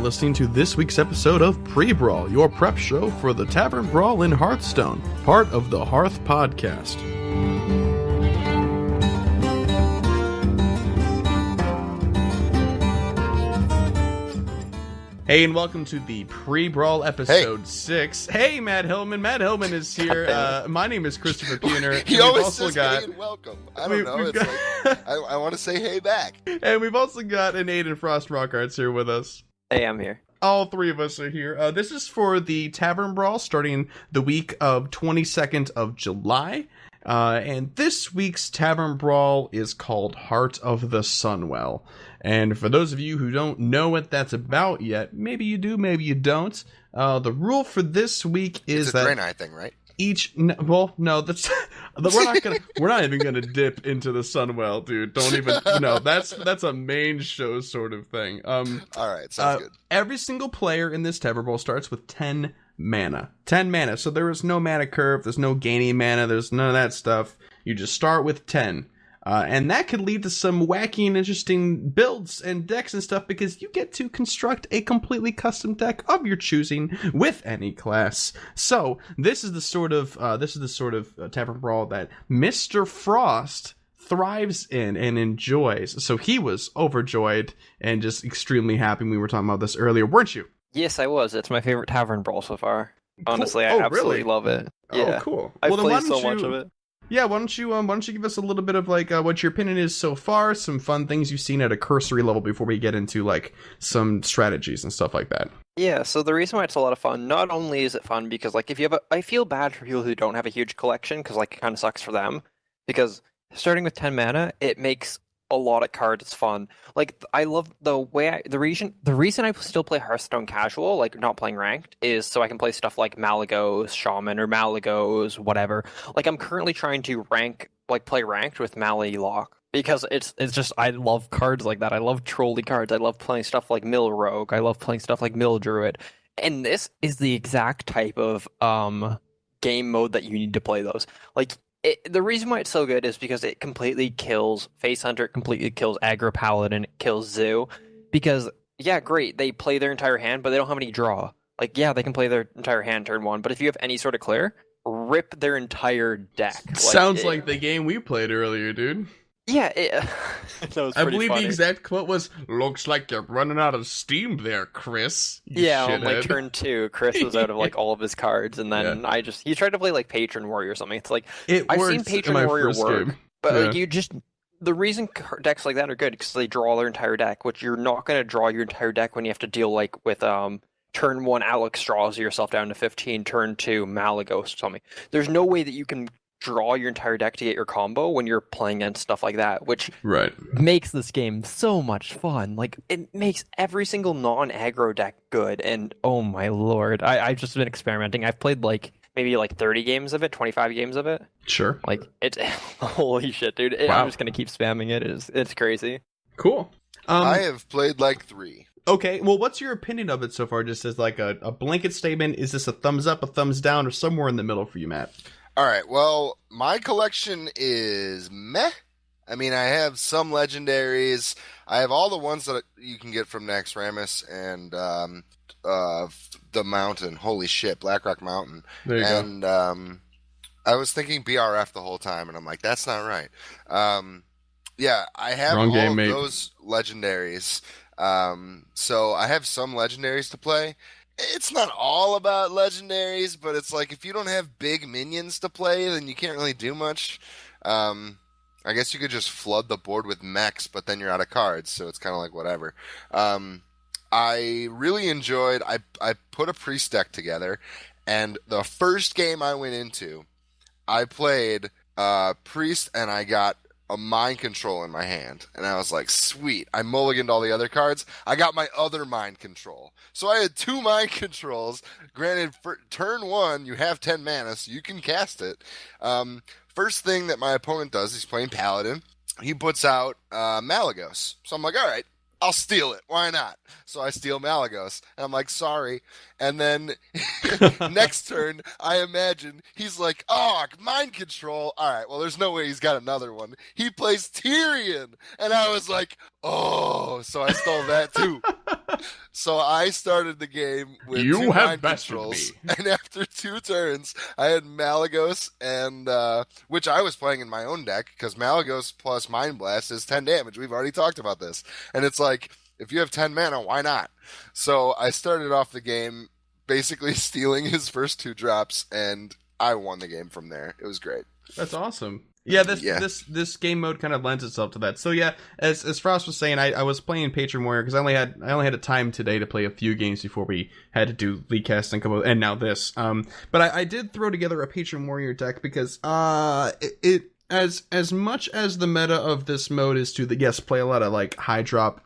listening to this week's episode of Pre-Brawl, your prep show for the Tavern Brawl in Hearthstone, part of the Hearth podcast. Hey, and welcome to the Pre-Brawl episode 6. Hey, Matt Hillman. Matt Hillman is here. My name is Christopher Peener. He always says hey and welcome. I don't know. It's like, I want to say hey back. And we've also got an Aiden Frost Rockarts here with us. Hey, I'm here. All three of us are here. This is for the Tavern Brawl starting the week of 22nd of July. And this week's Tavern Brawl is called Heart of the Sunwell. And for those of you who don't know what that's about yet, maybe you do, maybe you don't. The rule for this week is it's a that Draenei thing, right? That's we're not even gonna dip into the Sunwell, dude. Don't even. No, that's a main show sort of thing. All right, sounds good. Every single player in this Tavern Brawl starts with 10 mana. 10 mana. So there is no mana curve. There's no gaining mana. There's none of that stuff. You just start with 10. And that could lead to some wacky and interesting builds and decks and stuff because you get to construct a completely custom deck of your choosing with any class. So this is the sort of Tavern Brawl that Mr. Frost thrives in and enjoys. So he was overjoyed and just extremely happy. We were talking about this earlier, weren't you? Yes, I was. It's my favorite Tavern Brawl so far. Honestly, cool. I absolutely love it. Yeah. Oh, cool. I've played so much of it. Yeah, why don't you give us a little bit of like what your opinion is so far, some fun things you've seen at a cursory level before we get into like some strategies and stuff like that. Yeah, so the reason why it's a lot of fun, not only is it fun because like if you have I feel bad for people who don't have a huge collection because like it kind of sucks for them because starting with 10 mana, it makes a lot of cards fun. Like I love the reason I still play Hearthstone casual, like not playing ranked, is so I can play stuff like Malygos, Shaman, or Malygos, whatever. Like I'm currently trying to play ranked with Malilock because it's just I love cards like that. I love trolley cards. I love playing stuff like Mill Rogue. I love playing stuff like Mill Druid. And this is the exact type of game mode that you need to play those. Like the reason why it's so good is because it completely kills Face Hunter, it completely kills Aggro Paladin, it kills Zoo. Because, yeah, great, they play their entire hand, but they don't have any draw. Like, yeah, they can play their entire hand turn one, but if you have any sort of clear, rip their entire deck. Sounds like the game we played earlier, dude. Yeah, I believe funny. The exact quote was, "Looks like you're running out of steam there, Chris." Yeah, on like turn 2, Chris was out of like all of his cards, and then yeah. he tried to play like Patron Warrior or something. It's like I've seen Patron Warrior work, game. But yeah. like the reason decks like that are good because they draw their entire deck, which you're not going to draw your entire deck when you have to deal like with turn 1 Alex draws yourself down to 15, turn 2 Malygos or something. There's no way that you can draw your entire deck to get your combo when you're playing against stuff like that, which makes this game so much fun. Like it makes every single non-aggro deck good, and oh my lord, I've just been experimenting. I've played like maybe like 30 games of it, 25 games of it. Sure. Like it's holy shit, dude. Wow. I'm just gonna keep spamming it. It's crazy. Cool. I have played like 3. Okay, well, what's your opinion of it so far? Just as like a blanket statement, is this a thumbs up, a thumbs down, or somewhere in the middle for you, Matt? All right, well, my collection is meh. I mean, I have some legendaries. I have all the ones that you can get from Naxxramas and the mountain. Holy shit, Blackrock Mountain. There you go. I was thinking BRF the whole time, and I'm like, that's not right. Yeah, I have Wrong game, all mate. of those legendaries. So I have some legendaries to play. It's not all about legendaries, but it's like if you don't have big minions to play, then you can't really do much. I guess you could just flood the board with mechs, but then you're out of cards, so it's kind of like whatever. I really enjoyed... I put a priest deck together, and the first game I went into, I played priest, and I got a mind control in my hand, and I was like, sweet, I mulliganed all the other cards, I got my other mind control. So I had 2 mind controls. Granted, for turn 1, you have 10 mana, so you can cast it. First thing that my opponent does, he's playing Paladin, he puts out Malygos. So I'm like, alright, I'll steal it, why not? So I steal Malygos, and I'm like, sorry. And then next turn, I imagine he's like, oh, mind control. All right, well, there's no way he's got another one. He plays Tyrion. And I was like, oh, so I stole that too. So I started the game with two mind controls. And after 2 turns, I had Malagos, and which I was playing in my own deck, because Malagos plus Mind Blast is 10 damage. We've already talked about this. And it's like, if you have 10 mana, why not? So I started off the game basically stealing his first 2 drops, and I won the game from there. It was great. That's awesome. Yeah, this game mode kind of lends itself to that. So yeah, as Frost was saying, I was playing Patron Warrior because I only had a time today to play a few games before we had to do League Cast and now this. But I did throw together a Patron Warrior deck because it as much as the meta of this mode is to play a lot of like high drop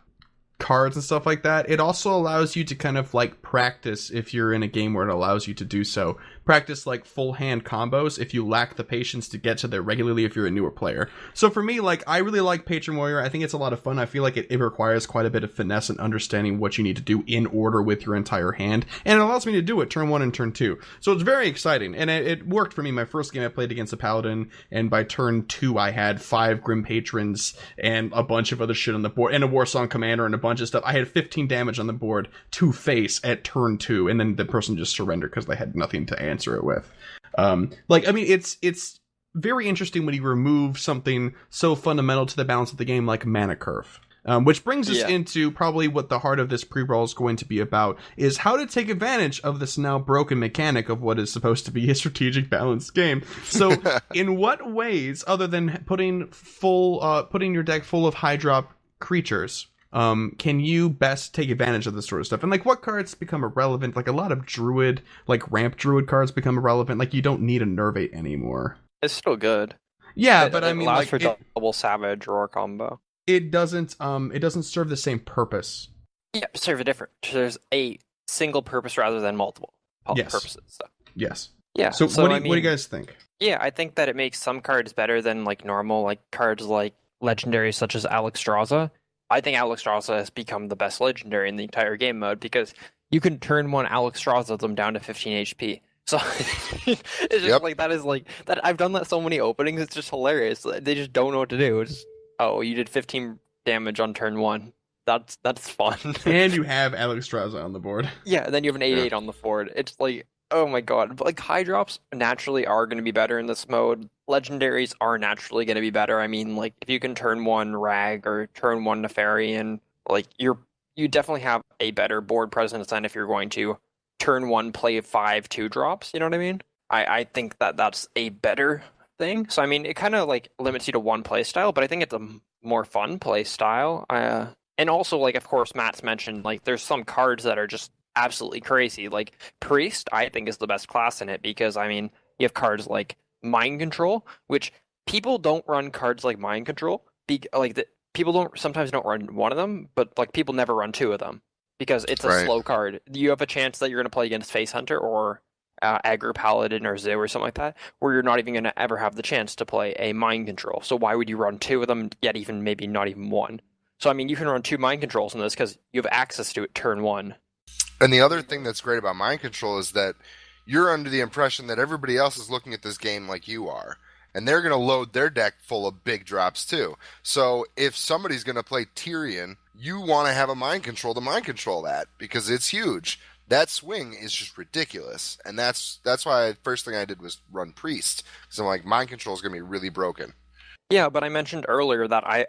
cards and stuff like that, it also allows you to kind of like practice, if you're in a game where it allows you to do so, practice like full hand combos if you lack the patience to get to there regularly if you're a newer player. So for me, like, I really like Patron Warrior. I think it's a lot of fun. I feel like it requires quite a bit of finesse and understanding what you need to do in order with your entire hand, and it allows me to do it turn 1 and turn 2. So it's very exciting, and it worked for me. My first game I played against a Paladin, and by turn 2 I had 5 Grim Patrons and a bunch of other shit on the board, and a Warsong Commander and a bunch of stuff. I had 15 damage on the board to face at turn 2, and then the person just surrendered because they had nothing to answer it with. It's very interesting when you remove something so fundamental to the balance of the game like mana curve. Which brings us into probably what the heart of this pre-brawl is going to be about, is how to take advantage of this now broken mechanic of what is supposed to be a strategic balanced game. So in what ways, other than putting your deck full of high drop creatures, can you best take advantage of this sort of stuff? And like, what cards become irrelevant? Like, a lot of druid, like ramp druid cards become irrelevant. Like, you don't need a Nervate anymore. It's still good. Yeah, but I mean, like, for double savage roar combo. It doesn't serve the same purpose. Yeah, serve a different. There's a single purpose rather than multiple purposes. So. Yes. Yeah. So what do you guys think? Yeah, I think that it makes some cards better than like normal, like cards like legendaries such as Alexstrasza. I think Alexstrasza has become the best legendary in the entire game mode because you can turn 1 Alexstrasza them down to 15 HP. So it's just like, that is like that. I've done that so many openings. It's just hilarious. They just don't know what to do. It's, oh, you did 15 damage on turn 1. That's fun. And you have Alexstrasza on the board. Yeah, and then you have an 8/8 on the board. It's like, oh my god. But like, high drops naturally are going to be better in this mode. Legendaries are naturally going to be better. I mean, like, if you can turn 1 Rag or turn 1 Nefarian, like, you definitely have a better board presence than if you're going to turn 1 play 5 2-drops. You know what I mean? I think that's a better thing. So I mean, it kind of like limits you to one play style, but I think it's a more fun play style. And also, like, of course, Matt's mentioned, like, there's some cards that are just absolutely crazy. Like, Priest, I think, is the best class in it because, I mean, you have cards like Mind Control, which people don't run cards like Mind Control. People sometimes don't run one of them, but like, people never run 2 of them because it's a slow card. You have a chance that you're going to play against Face Hunter or Aggro Paladin or Zoo or something like that, where you're not even going to ever have the chance to play a Mind Control. So why would you run 2 of them, yet even maybe not even 1? So I mean, you can run 2 Mind Controls in this because you have access to it turn 1. And the other thing that's great about Mind Control is that you're under the impression that everybody else is looking at this game like you are. And they're going to load their deck full of big drops too. So if somebody's going to play Tyrion, you want to have a Mind Control to Mind Control that, because it's huge. That swing is just ridiculous. And that's why the first thing I did was run Priest. Because I'm like, Mind Control is going to be really broken. Yeah, but I mentioned earlier that I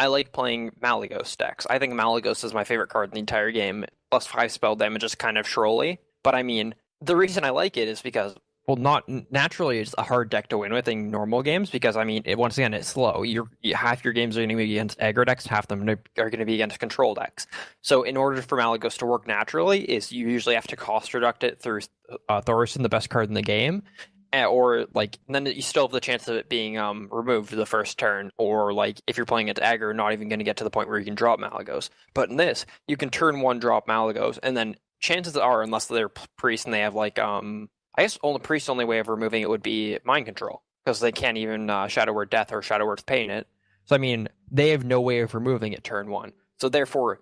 like playing Malagos decks. I think Malagos is my favorite card in the entire game. Plus 5 spell damage is kind of trolly. But I mean, the reason I like it is because, well, not naturally it's a hard deck to win with in normal games because, I mean, once again, it's slow. Half your games are going to be against aggro decks, half them are going to be against control decks. So in order for Malagos to work naturally, is you usually have to cost reduct it through Thorson, the best card in the game, or like then you still have the chance of it being removed the first turn, or like if you're playing it aggro, not even going to get to the point where you can drop Malagos. But in this, you can turn 1 drop Malagos, and then chances are, unless they're priests and they have like I guess only priest's only way of removing it would be Mind Control, because they can't even Shadow Word Death or Shadow Word Pain it. So I mean, they have no way of removing it turn 1. So therefore,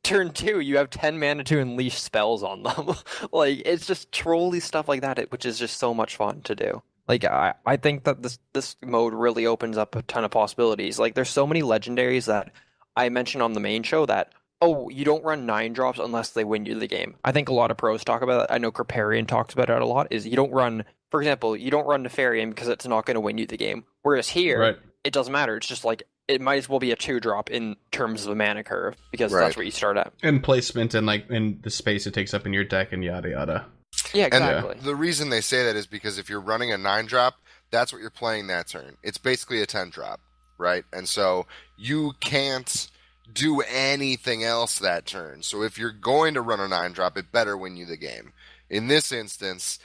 turn 2, you have 10 mana to unleash spells on them. Like, it's just trolly stuff like that, which is just so much fun to do. Like, I think that this mode really opens up a ton of possibilities. Like, there's so many legendaries that I mentioned on the main show that, oh, you don't run 9-drops unless they win you the game. I think a lot of pros talk about that. I know Kripparrian talks about it a lot, is you don't run, for example, you don't run Nefarian because it's not going to win you the game. Whereas here, it doesn't matter. It's just like, it might as well be a 2-drop in terms of a mana curve, because that's what you start at. And placement and like in the space it takes up in your deck and yada yada. Yeah, exactly. And the reason they say that is because if you're running a 9-drop, that's what you're playing that turn. It's basically a 10-drop, right? And so you can't do anything else that turn. So if you're going to run a 9-drop, it better win you the game. In this instance,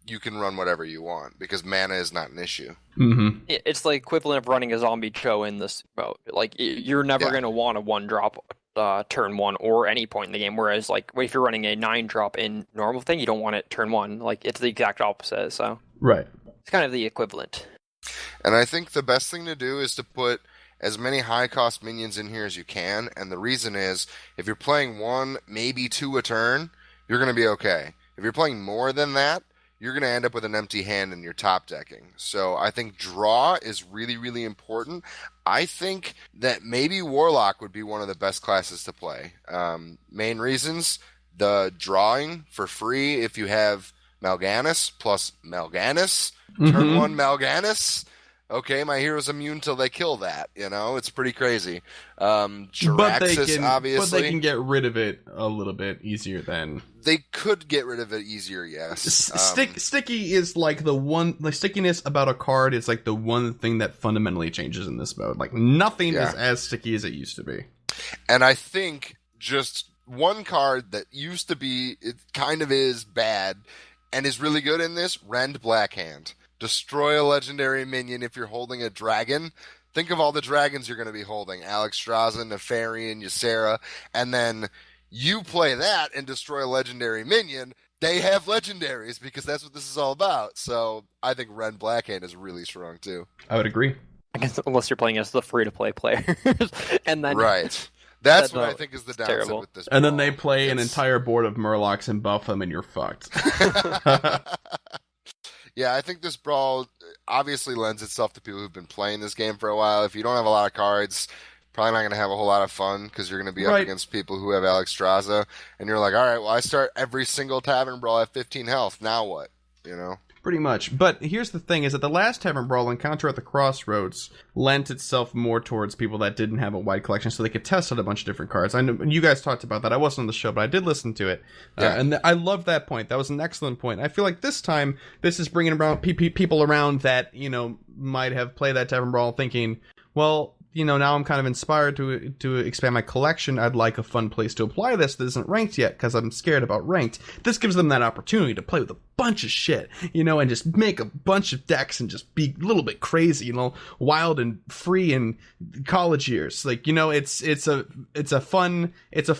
you can run whatever you want because mana is not an issue. Mm-hmm. It's the equivalent of running a zombie Cho in this mode. Like, you're never going to want a 1-drop turn 1 or any point in the game, whereas like if you're running a 9-drop in normal thing, you don't want it turn 1. Like, it's the exact opposite, so it's kind of the equivalent. And I think the best thing to do is to put as many high cost minions in here as you can, and the reason is if you're playing 1, maybe 2 a turn, you're going to be okay. If you're playing more than that, you're going to end up with an empty hand in your top decking. So I think draw is really, really important. I think that maybe Warlock would be one of the best classes to play. Main reasons, the drawing for free if you have Mal'Ganis plus Mal'Ganis. Turn 1 Mal'Ganis. Okay, my hero's immune till they kill that. You know, it's pretty crazy. Jiraxis, obviously. But they can get rid of it a little bit easier than... They could get rid of it easier, yes. Sticky is like the one... The stickiness about a card is like the one thing that fundamentally changes in this mode. Like, nothing is as sticky as it used to be. And I think just one card that used to be... It kind of is bad and is really good in this, Rend Blackhand. Destroy a legendary minion if you're holding a dragon. Think of all the dragons you're going to be holding. Alexstrasza, Nefarian, Ysera. And then you play that and destroy a legendary minion. They have legendaries because that's what this is all about. So I think Rend Blackhand is really strong too. I would agree. I guess unless you're playing as the free-to-play players. And then... Right. That's what I think is the downside with this. And then they play an entire board of Murlocs and buff them and you're fucked. Yeah, I think this Brawl obviously lends itself to people who've been playing this game for a while. If you don't have a lot of cards, probably not going to have a whole lot of fun because you're going to be up against people who have Alexstrasza, and you're like, all right, well, I start every single Tavern Brawl at 15 health. Now what? You know? Pretty much. But here's the thing, is that the last Tavern Brawl, Encounter at the Crossroads, lent itself more towards people that didn't have a wide collection, so they could test out a bunch of different cards. I know you guys talked about that. I wasn't on the show, but I did listen to it. And I love that point. That was an excellent point. I feel like this time, this is bringing around people around that, you know, might have played that Tavern Brawl thinking, well, you know, now I'm kind of inspired to expand my collection. I'd like a fun place to apply this that isn't ranked yet because I'm scared about ranked. This gives them that opportunity to play with a bunch of shit, you know, and just make a bunch of decks and just be a little bit crazy, you know, wild and free in college years. Like, you know, it's a fun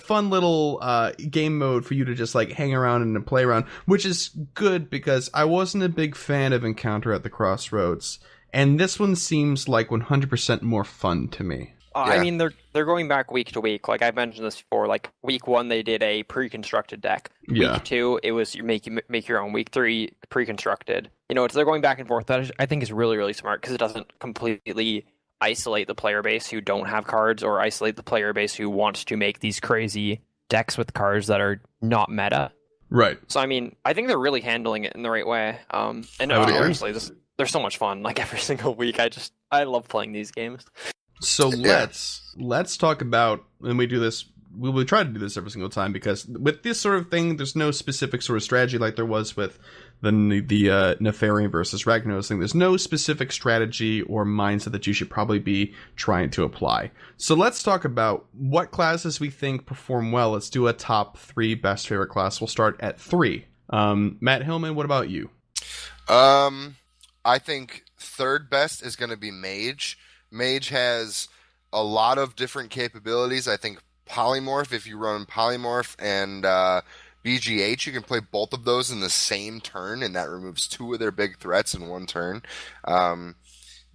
little game mode for you to just like hang around and play around, which is good because I wasn't a big fan of Encounter at the Crossroads. And this one seems like 100% more fun to me. I mean, they're going back week to week. Like I've mentioned this before. Like week 1, they did a pre-constructed deck. Week 2, it was you make your own. Week 3, pre-constructed. You know, they're going back and forth. That I think is really, really smart because it doesn't completely isolate the player base who don't have cards or isolate the player base who wants to make these crazy decks with cards that are not meta. Right. So I mean, I think they're really handling it in the right way. And honestly, they're so much fun. Like every single week, I love playing these games. So let's talk about, and we do this. We will try to do this every single time because with this sort of thing, there's no specific sort of strategy like there was with the Nefarian versus Ragnaros thing. There's no specific strategy or mindset that you should probably be trying to apply. So let's talk about what classes we think perform well. Let's do a top 3 best favorite class. We'll start at 3. Matt Hillman, what about you? I think third best is going to be Mage. Mage has a lot of different capabilities. I think Polymorph, if you run Polymorph and BGH, you can play both of those in the same turn, and that removes 2 of their big threats in one turn.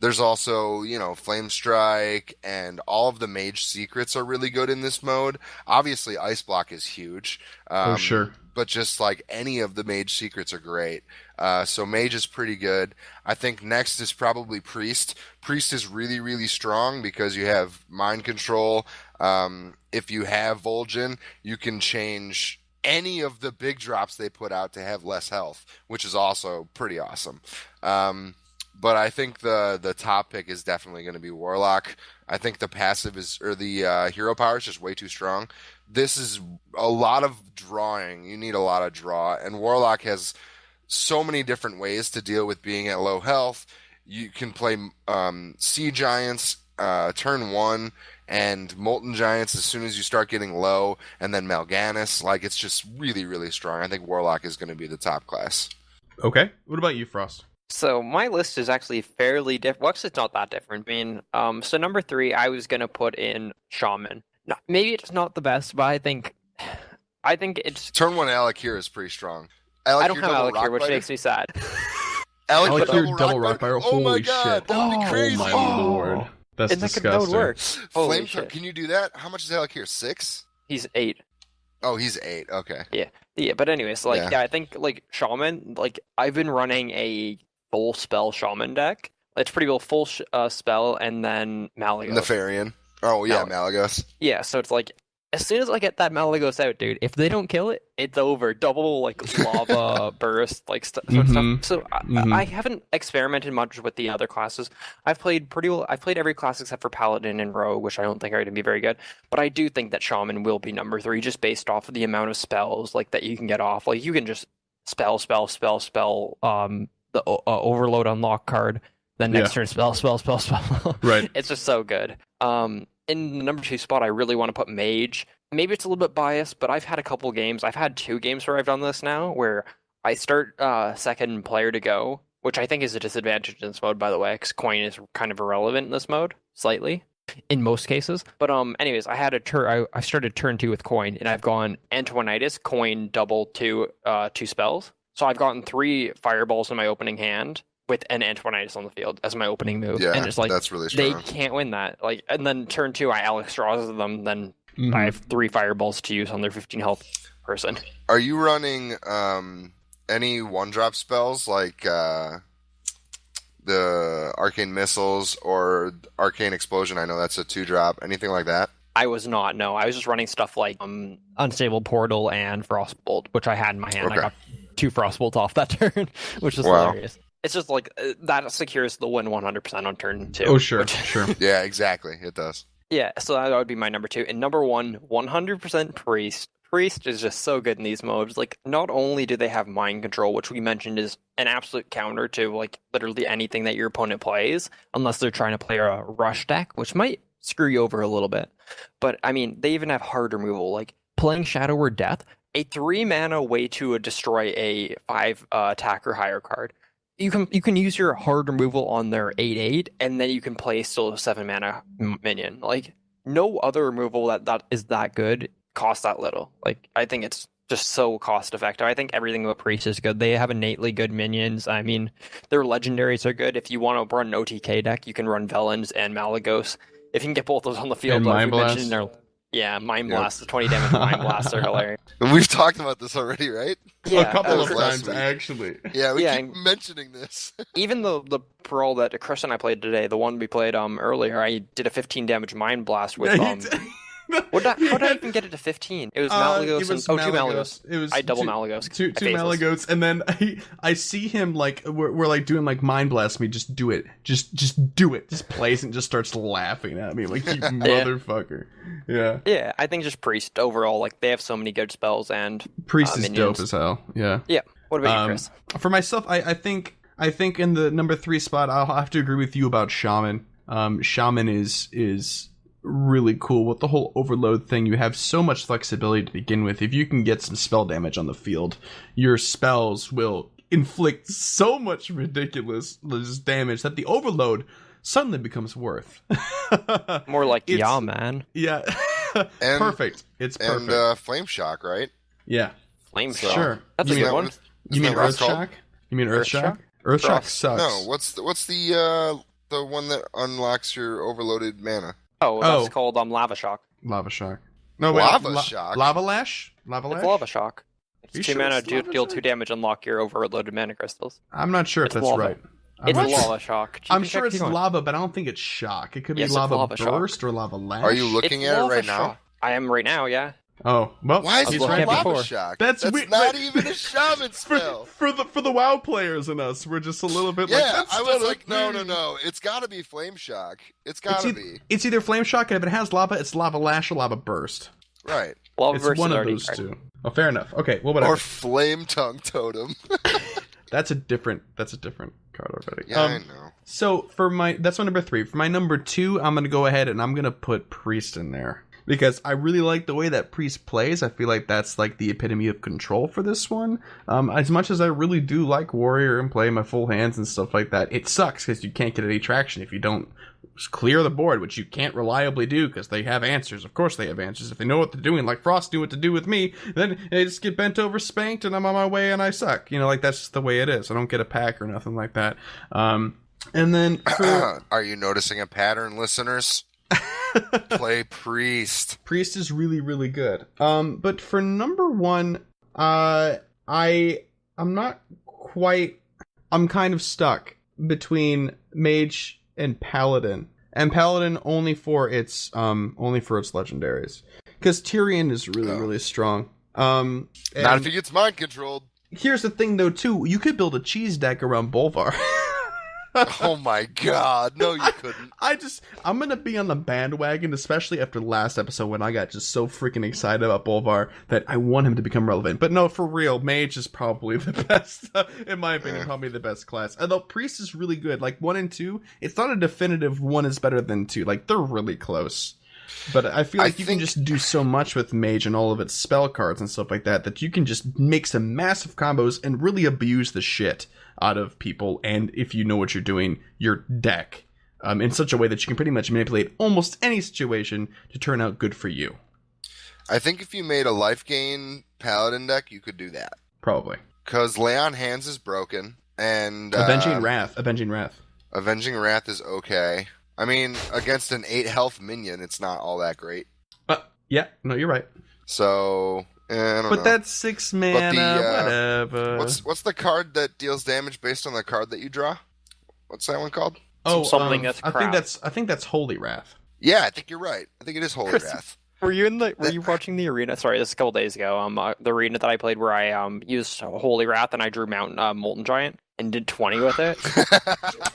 There's also, Flame Strike, and all of the mage secrets are really good in this mode. Obviously, Ice Block is huge. Oh, sure. But just like any of the mage secrets are great. So mage is pretty good. I think next is probably priest. Priest is really, really strong because you have mind control. If you have Vol'jin, you can change any of the big drops they put out to have less health, which is also pretty awesome. But I think the top pick is definitely going to be Warlock. I think the passive the hero power is just way too strong. This is a lot of drawing. You need a lot of draw, and Warlock has so many different ways to deal with being at low health. You can play Sea Giants turn 1 and Molten Giants as soon as you start getting low, and then Mal'Ganis. Like, it's just really, really strong. I think Warlock is going to be the top class. Okay. What about you, Frost? So my list is actually fairly different. Well, actually, it's not that different. I mean, so number 3, I was gonna put in Shaman. No, maybe it's not the best, but I think it's. Turn 1 Alakir is pretty strong. I don't have Alakir, which makes me sad. Alakir double rock biter. Oh my Holy god, shit! that would be crazy. Oh my lord, that's disgusting. That would work. Flame, can you do that? How much is Alakir? 6? He's 8. Oh, he's 8. Okay. Yeah. But anyways, I think Shaman. I've been running a full spell Shaman deck. It's pretty well full spell and then Malagos. Nefarian. Oh yeah, Malagos. Yeah, so it's as soon as I get that Malagos out, dude, if they don't kill it, it's over. Double lava burst stuff. So I haven't experimented much with the other classes. I've played I've played every class except for Paladin and Rogue, which I don't think are going to be very good. But I do think that Shaman will be number 3, just based off of the amount of spells that you can get off. You can just spell. The overload unlock card. Then next turn spell. Right. It's just so good. In the number 2 spot, I really want to put Mage. Maybe it's a little bit biased, but I've had a couple games. I've had 2 games where I've done this now, where I start second player to go, which I think is a disadvantage in this mode, by the way, because coin is kind of irrelevant in this mode, slightly, in most cases. But anyways, I had I started turn 2 with coin, and I've gone Antonitis, coin, double 2 spells. So I've gotten 3 fireballs in my opening hand with an Antonitis on the field as my opening move. Yeah, and it's that's really strong. They can't win that. And then turn 2, I Alex draws them, then I have 3 fireballs to use on their 15 health person. Are you running any 1-drop spells like the Arcane Missiles or Arcane Explosion? I know that's a 2-drop. Anything like that? I was not, no. I was just running stuff like Unstable Portal and Frostbolt, which I had in my hand. Okay. I got 2 Frostbolts off that turn, which is hilarious. It's just that secures the win 100% on turn 2. Oh, sure, sure. Yeah, exactly. It does. Yeah, so that would be my number 2. And number 1, 100% Priest. Priest is just so good in these modes. Not only do they have mind control, which we mentioned is an absolute counter to, literally anything that your opponent plays, unless they're trying to play a rush deck, which might screw you over a little bit. But, I mean, they even have hard removal. Playing Shadow or Death, a 3-mana way to destroy a 5 attack or higher card. You can use your hard removal on their 8/8, and then you can play still a 7-mana minion. No other removal that is that good costs that little. I think it's just so cost effective. I think everything about Priest is good. They have innately good minions. I mean, their legendaries are good. If you want to run an OTK deck, you can run Velens and Malagos. If you can get both those on the field, Mind Blast. Mind Blast, the 20 damage Mind Blasts are hilarious. We've talked about this already, right? Yeah, a couple of times, actually. Yeah, we keep mentioning this. Even the Brawl that Chris and I played today, the one we played earlier, I did a 15 damage Mind Blast with how did I even get it to 15? It was Malagos and 2 Malagos. It was I double Malagos. Two Malagos, and then I see him we're doing Mind Blast me. Just do it. Just do it. Just plays and just starts laughing at me you motherfucker. Yeah. Yeah, I think just Priest overall, they have so many good spells and Priest is minions. dope as hell. Yeah. Yeah. What about you, Chris? For myself, I think in the number 3 spot, I'll have to agree with you about Shaman. Shaman is really cool with the whole overload thing. You have so much flexibility to begin with. If you can get some spell damage on the field, your spells will inflict so much ridiculous damage that the overload suddenly becomes worth. More man. Yeah. Perfect. It's perfect. And Flame Shock, right? Yeah. Flame Shock. Sure. That's a good one. You mean Earth Shock? You mean Earth Shock? Earth Shock sucks. No, what's the the one that unlocks your overloaded mana? Oh, that's called Lava Shock. Lava Shock. No, Lava Shock? Lava Lash? Lava Lash? It's Lava Shock. It's You 2 sure mana, it's Lava deal Shock? 2 damage, unlock your overloaded mana crystals. I'm not sure if It's that's lava. right. It's not Lava Shock. You I'm can sure check it's if you want. lava, but I don't think it's shock. It could be Yes, it's lava Lava Shock. burst or lava lash. Are you looking It's at it Lava right now? Shock. I am right now, yeah. Oh, well, Why is I it was called looking at Lava before. Shock? That's That's weird, not but- even a shaman spell. for the WoW players in us, we're just a little bit like, Yeah, that's I was still like, a no, thing. it's got to be Flame Shock. It's It's, got to e- be. it's either flame shock, and if it has lava, it's lava lash or lava burst. Right. Lava It's Burst one is of already those right. two. Oh, fair enough. Okay, well, whatever. Or Flame Tongue Totem. That's a different card already. Yeah, I know. So that's my number 3. For my number 2, I'm gonna go ahead and I'm gonna put Priest in there because I really like the way that Priest plays. I feel like that's like the epitome of control for this one. As much as I really do like Warrior and play my full hands and stuff like that, it sucks because you can't get any traction if you don't clear the board, which you can't reliably do because they have answers. Of course they have answers. If they know what they're doing, like Frost knew what to do with me, then they just get bent over, spanked, and I'm on my way and I suck. You know, like that's just the way it is. I don't get a pack or nothing like that. And then Are you noticing a pattern, listeners? Play Priest. Priest is really, really good. But for number 1, I'm kind of stuck between Mage and Paladin. And Paladin only for its legendaries. Because Tyrion is really, really strong. Not if he gets mind controlled. Here's the thing though too, you could build a cheese deck around Bolvar. Oh my god, no you couldn't. I'm gonna be on the bandwagon, especially after the last episode when I got just so freaking excited about Bolvar that I want him to become relevant. But no, for real, Mage is probably the best, in my opinion, probably the best class. Although Priest is really good, like 1 and 2, it's not a definitive 1 is better than 2, like they're really close. But I feel like you can just do so much with Mage and all of its spell cards and stuff like that, that you can just make some massive combos and really abuse the shit out of people, and if you know what you're doing, your deck, in such a way that you can pretty much manipulate almost any situation to turn out good for you. I think if you made a life gain Paladin deck, you could do that. Probably. Because Lay on Hands is broken, and Avenging Wrath. Avenging Wrath is okay. I mean, against an 8 health minion, it's not all that great. Yeah, no, you're right. So, I don't know. But that's 6 mana, whatever. What's the card that deals damage based on the card that you draw? What's that one called? Something that's I crap. think that's Holy Wrath. Yeah, I think you're right. I think it is Holy Chris, Wrath. Were you watching the arena? Sorry, this is a couple days ago. The arena that I played where I used Holy Wrath and I drew Molten Giant and did 20 with it.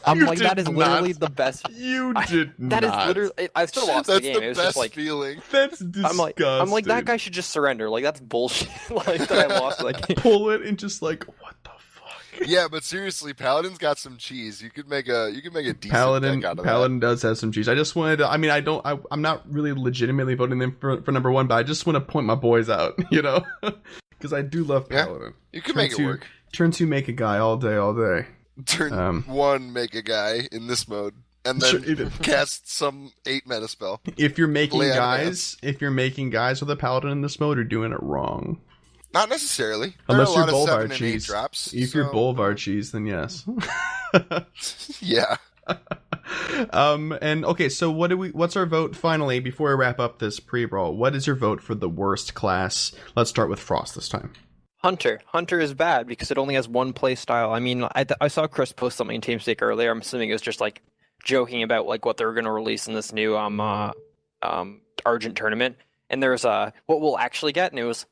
I'm You like, that did is literally not. the best. You did That not. is literally. I still lost That's the game. the It was best just like feeling. That's disgusting. I'm like that guy should just surrender. Like that's bullshit. Like that I lost that game. Pull it and just like, what the fuck? Yeah, but seriously, Paladin's got some cheese. You could make a decent Paladin deck out of Paladin does have some cheese. I just wanted to, I mean, I'm not really legitimately voting them for number 1, but I just want to point my boys out, you know? Because I do love Paladin. that. You could make it work. Turn 2 make a guy all day. Turn 1 make a guy in this mode, and then cast some 8 meta spell. If you're making Lay on guys with a Paladin in this mode, you're doing it wrong. Not necessarily. Unless there are you're a lot of 7 Bolvar and 8 cheese. drops. If you're Bolvar cheese, then yes. Yeah. And okay, so what's our vote finally before we wrap up this pre-brawl? What is your vote for the worst class? Let's start with Frost this time. Hunter is bad because it only has one play style. I mean, I saw Chris post something in TeamSpeak earlier. I'm assuming it was just like joking about like what they were going to release in this new Argent tournament. And there's what we'll actually get, and it was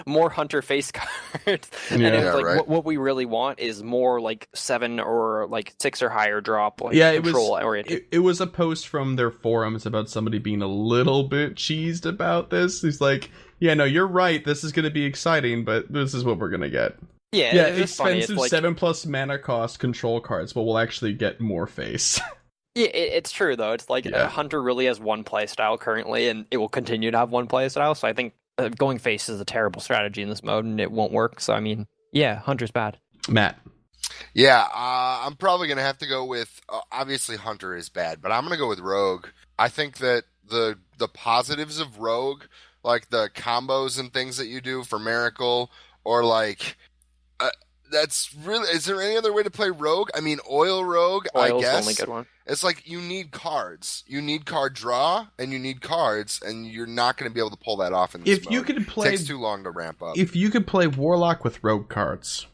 more Hunter face cards. And it was like right. what we really want is more like 7 or like 6 or higher drop. Like, Yeah, control oriented. It was a post from their forums about somebody being a little bit cheesed about this. He's like, yeah, no, you're right. This is going to be exciting, but this is what we're going to get. Yeah, it's just funny. It's Expensive like, 7+ mana cost control cards, but we'll actually get more face. yeah, it's true though. It's like Hunter really has one play style currently, and it will continue to have one play style. So I think going face is a terrible strategy in this mode, and it won't work. So I mean, yeah, Hunter's bad. Matt. Yeah, I'm probably going to have to go with, obviously Hunter is bad, but I'm going to go with Rogue. I think that the positives of Rogue, like the combos and things that you do for Miracle, or like That's really. Is there any other way to play Rogue? I mean, Oil Rogue. I Oil's the guess only good one. it's like you need cards. You need card draw, and you need cards, and you're not going to be able to pull that off in this If mode. you could It play, takes too long to ramp up. if you could play Warlock with Rogue cards.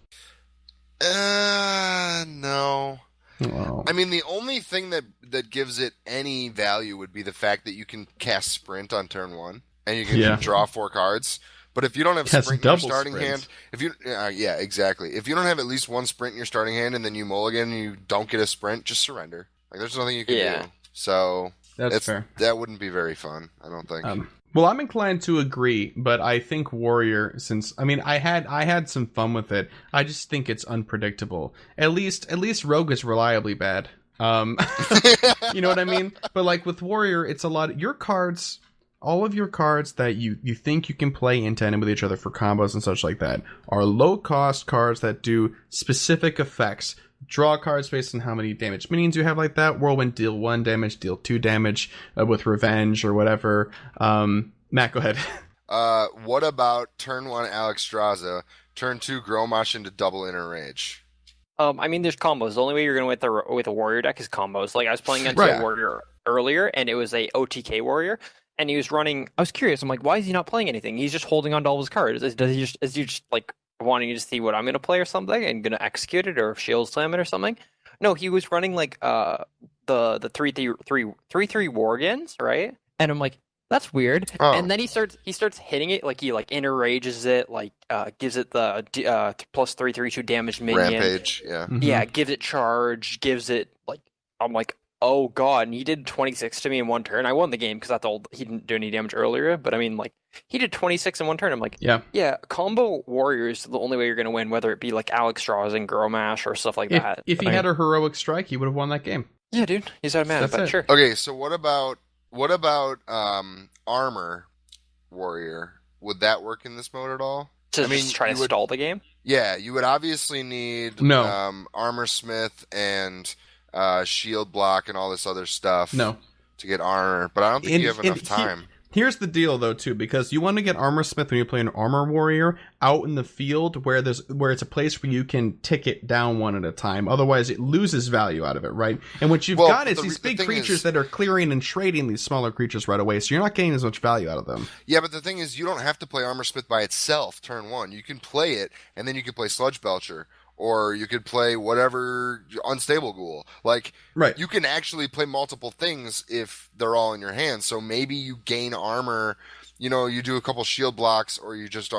No. Well, I mean, the only thing that gives it any value would be the fact that you can cast Sprint on turn 1, and you can draw 4 cards. But if you don't have Cast Sprint in your double starting sprint. hand, if you yeah, exactly. If you don't have at least 1 Sprint in your starting hand, and then you mulligan and you don't get a Sprint, just surrender. Like there's nothing you can do. So that's fair. That wouldn't be very fun, I don't think. Well, I'm inclined to agree, but I think Warrior, since I had some fun with it, I just think it's unpredictable. At least Rogue is reliably bad. You know what I mean? But like with Warrior, it's a lot. Your cards, all of your cards that you think you can play in tandem with each other for combos and such like that, are low cost cards that do specific effects. Draw cards based on how many damage minions you have like that. Whirlwind, deal 1 damage, deal 2 damage with Revenge or whatever. Matt, go ahead. What about turn 1 Alexstrasza, turn 2 Grommash into double Inner Rage? I mean, there's combos. The only way you're going to win with a warrior deck is combos. Like I was playing against a warrior earlier, and it was a OTK warrior, and he was running. I was curious. I'm like, why is he not playing anything? He's just holding on to all his cards. Is he just like wanting to see what I'm going to play or something and going to execute it or shield slam it or something? No, he was running like the 3/3 Worgens, right? And I'm like, that's weird. Oh. And then he starts hitting it, like he like inner rages it, like gives it the plus 3/3/2 damage minion. Rampage, yeah. Mm-hmm. Yeah, gives it charge, gives it like, I'm like, oh god, and he did 26 to me in one turn. I won the game because I thought he didn't do any damage earlier, but I mean, like, he did 26 in one turn. I'm like, yeah, combo warriors the only way you're going to win, whether it be like Alexstrasza and Grommash or stuff like that. If he had a heroic strike, he would have won that game. Yeah, dude, he's out of mana, but sure. Okay, so what about Armor Warrior? Would that work in this mode at all? To just try to stall the game? Yeah, you would obviously need Armor Smith and shield block and all this other stuff to get armor, but I don't think you have enough time. Here's the deal, though, too, because you want to get Armor Smith when you play an Armor Warrior out in the field where it's a place where you can tick it down one at a time. Otherwise, it loses value out of it, right? And what you've got is these big creatures that are clearing and trading these smaller creatures right away, so you're not getting as much value out of them. Yeah, but the thing is, you don't have to play Armor Smith by itself turn 1. You can play it, and then you can play Sludge Belcher. Or you could play whatever Unstable Ghoul. Like, you can actually play multiple things if they're all in your hands. So maybe you gain armor, you do a couple shield blocks, or you just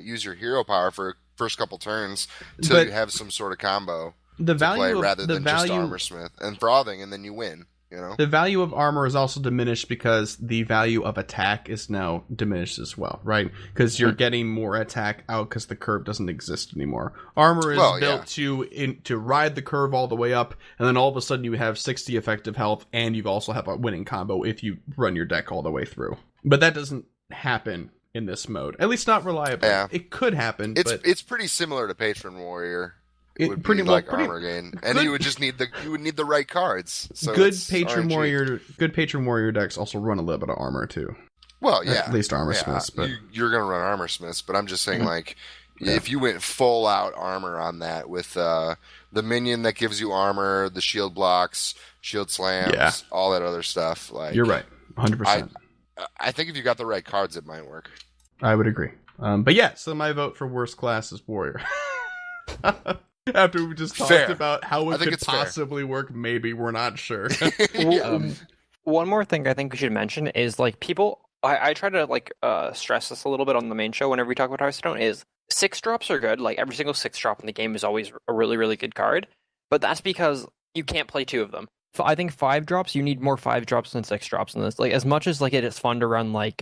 use your hero power for first couple turns till you have some sort of combo to play rather than just Armor Smith and frothing, and then you win. The value of armor is also diminished because the value of attack is now diminished as well, right? Because you're getting more attack out because the curve doesn't exist anymore. Armor is built to ride the curve all the way up, and then all of a sudden you have 60 effective health, and you also have a winning combo if you run your deck all the way through. But that doesn't happen in this mode, at least not reliably. Yeah. It could happen. It's pretty similar to Patron Warrior. It would be like armor gain, and you would just need the right cards. So good Patron Warrior decks also run a little bit of armor too. Well, yeah, at least Armor Smiths. But you're gonna run Armor Smiths, but I'm just saying, if you went full out armor on that with the minion that gives you armor, the shield blocks, shield slams, all that other stuff, like you're right, 100%. I think if you got the right cards, it might work. I would agree. But yeah, so my vote for worst class is Warrior. After we just talked about how it could possibly work, maybe we're not sure. One more thing I think we should mention is like people. I try to stress this a little bit on the main show whenever we talk about Hearthstone. Is 6-drops are good. Like every single 6-drop in the game is always a really really good card, but that's because you can't play 2 of them. I think 5-drops you need more 5-drops than 6-drops in this. Like as much as like it is fun to run like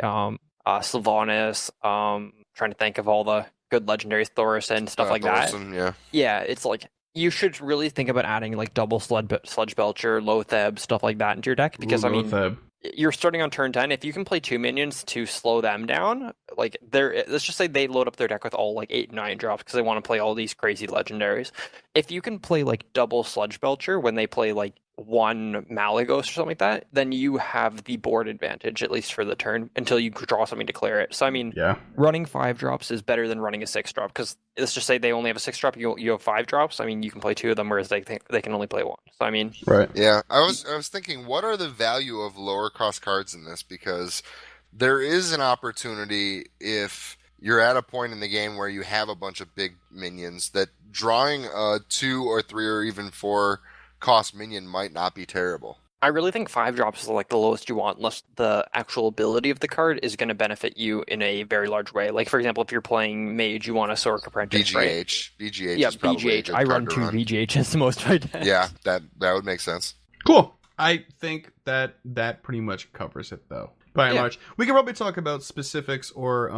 Sylvanas, trying to think of all the good legendaries, Thoris and stuff like Thorson, that. Yeah, it's like you should really think about adding like double Sludge Belcher, Loatheb, stuff like that into your deck because Loatheb. You're starting on turn 10. If you can play 2 minions to slow them down, like let's just say they load up their deck with all like 8-9 drops because they want to play all these crazy legendaries. If you can play like double Sludge Belcher when they play like one Malagos or something like that, then you have the board advantage, at least for the turn, until you draw something to clear it. So, I mean, running 5 drops is better than running a 6 drop, because let's just say they only have a 6 drop, you have 5 drops. I mean, you can play 2 of them, whereas they can only play 1. So, I mean... Right. Yeah, I was thinking, what are the value of lower cost cards in this? Because there is an opportunity if you're at a point in the game where you have a bunch of big minions that drawing a 2 or 3 or even 4 cost minion might not be terrible. I really think 5 drops is like the lowest you want, unless the actual ability of the card is going to benefit you in a very large way. Like, for example, if you're playing Mage, you want a Sork Apprentice, BGH. right? BGH is probably BGH. I run 2 BGHs the most right now. Yeah, that would make sense. Cool. I think that pretty much covers it, though. By and large, we can probably talk about specifics or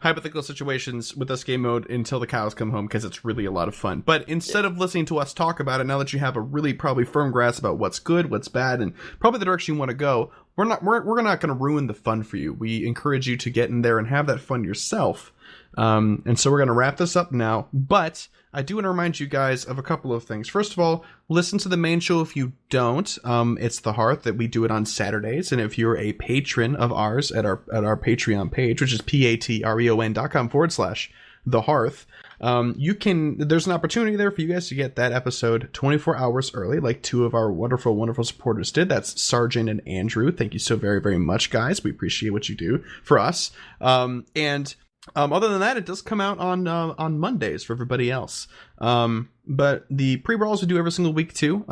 hypothetical situations with this game mode until the cows come home, because it's really a lot of fun. But instead of listening to us talk about it, now that you have a really probably firm grasp about what's good, what's bad, and probably the direction you want to go, we're not going to ruin the fun for you. We encourage you to get in there and have that fun yourself. And so we're going to wrap this up now, but I do want to remind you guys of a couple of things. First of all, listen to the main show if you don't. It's the Hearth, that we do it on Saturdays. And if you're a patron of ours at our Patreon page, which is patreon.com/the Hearth, there's an opportunity there for you guys to get that episode 24 hours early, like 2 of our wonderful, wonderful supporters did. That's Sargent and Andrew. Thank you so very, very much, guys. We appreciate what you do for us. Other than that, it does come out on Mondays for everybody else. But the pre-brawls we do every single week too.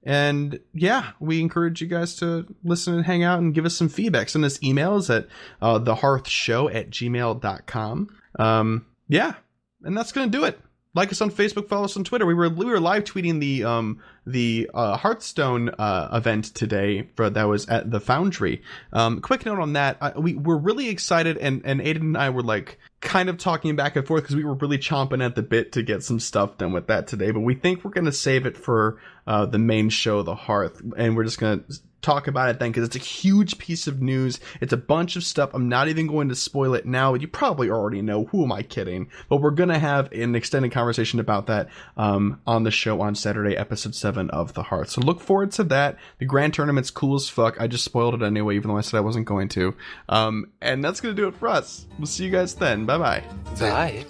And yeah, we encourage you guys to listen and hang out and give us some feedback. Send us emails at thehearthshow@gmail.com. Yeah, and that's gonna do it. Like us on Facebook, follow us on Twitter. We were live tweeting the Hearthstone event today that was at the Foundry. Quick note on that: we're really excited, and Aiden and I were like kind of talking back and forth because we were really chomping at the bit to get some stuff done with that today. But we think we're gonna save it for the main show, the Hearth, and we're just gonna talk about it then, because it's a huge piece of news. It's a bunch of stuff. I'm not even going to spoil it now. You probably already know. Who am I kidding? But we're gonna have an extended conversation about that on the show on Saturday, episode 7 of the Hearth. So look forward to that. The grand tournament's cool as fuck. I just spoiled it anyway, even though I said I wasn't going to. And that's gonna do it for us. We'll see you guys then. Bye. Bye.